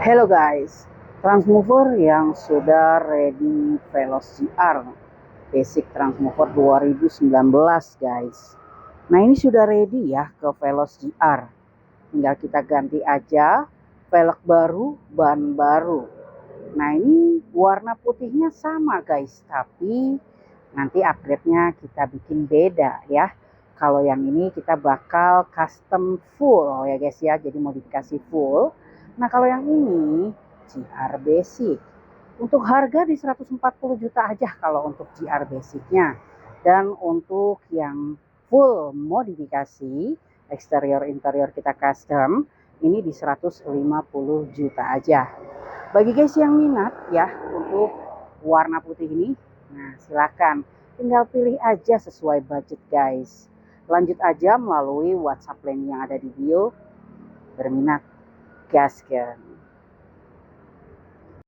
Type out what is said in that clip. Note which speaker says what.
Speaker 1: Hello guys, transmover yang sudah ready Veloz GR Basic Transmover 2019 guys. Nah ini sudah ready ya ke Veloz GR. Tinggal kita ganti aja velg baru, ban baru. Nah ini warna putihnya sama guys, tapi nanti upgrade-nya kita bikin beda ya. Kalau yang ini kita bakal custom full ya guys ya, jadi modifikasi full. Nah kalau yang ini GR Basic. Untuk harga di 140 juta aja kalau untuk GR Basicnya. Dan untuk yang full modifikasi eksterior interior kita custom ini di 150 juta aja. Bagi guys yang minat ya untuk warna putih ini, nah silakan tinggal pilih aja sesuai budget guys. Lanjut aja melalui WhatsApp link yang ada di bio. Berminat gaskan.